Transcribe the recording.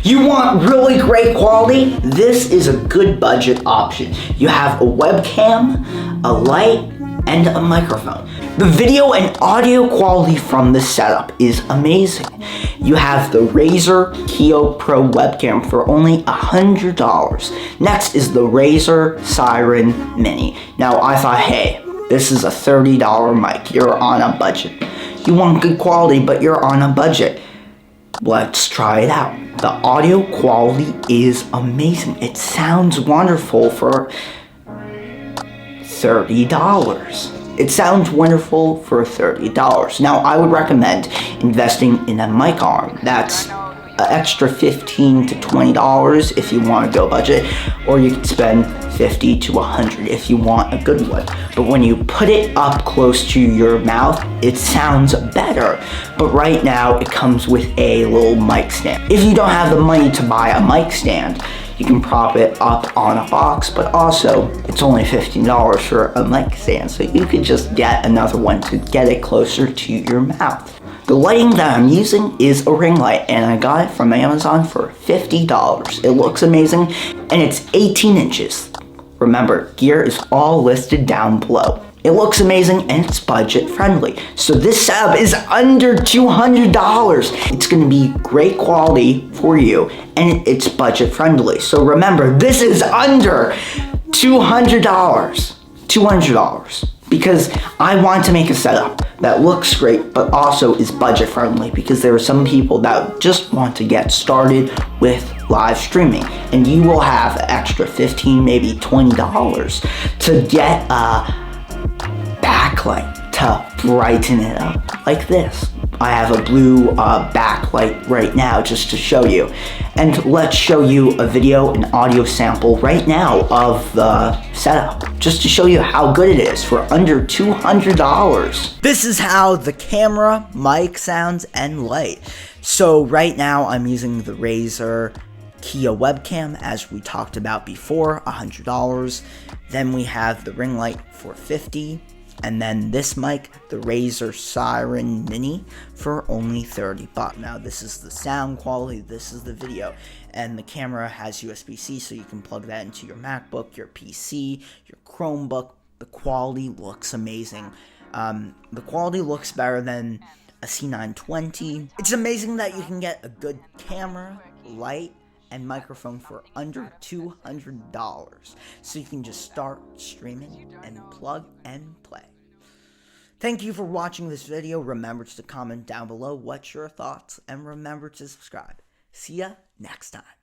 You want really great quality? This is a good budget option. You have a webcam, a light, and a microphone. The video and audio quality from this setup is amazing. You have the Razer Kiyo Pro webcam for only $100. Next is the Razer Siren Mini. Now I thought, hey, this is a $30 mic. You're on a budget. You want good quality, but you're on a budget. Let's try it out. The audio quality is amazing. It sounds wonderful for $30. It sounds wonderful for $30. Now, I would recommend investing in a mic arm. That's an extra $15 to $20 if you want to go budget, or you can spend $50 to $100 if you want a good one. But when you put it up close to your mouth, it sounds better. But right now, it comes with a little mic stand. If you don't have the money to buy a mic stand, you can prop it up on a box, but also it's only $15 for a mic stand, so you could just get another one to get it closer to your mouth. The lighting that I'm using is a ring light, and I got it from Amazon for $50. It looks amazing, and it's 18 inches. Remember, gear is all listed down below. It looks amazing and it's budget friendly. So this setup is under $200. It's gonna be great quality for you and it's budget friendly. So remember, this is under $200. $200. Because I want to make a setup that looks great but also is budget friendly, because there are some people that just want to get started with live streaming, and you will have an extra $15, maybe $20 to get a backlight to brighten it up like this. I have a blue backlight right now just to show you. And let's show you a video and audio sample right now of the setup, just to show you how good it is for under $200. This is how the camera, mic sounds, and light. So right now I'm using the Razer Kiyo webcam, as we talked about before, $100. Then we have the ring light for $50. And then this mic, the Razer Siren Mini, for only $30. Now this is the sound quality, this is the video, and the camera has USB-C, so you can plug that into your MacBook, your PC, your Chromebook. The quality looks amazing. The quality looks better than a C920. It's amazing that you can get a good camera, light, and microphone for under $200. So you can just start streaming and plug and play. Thank you for watching this video. Remember to comment down below what's your thoughts, and remember to subscribe. See ya next time.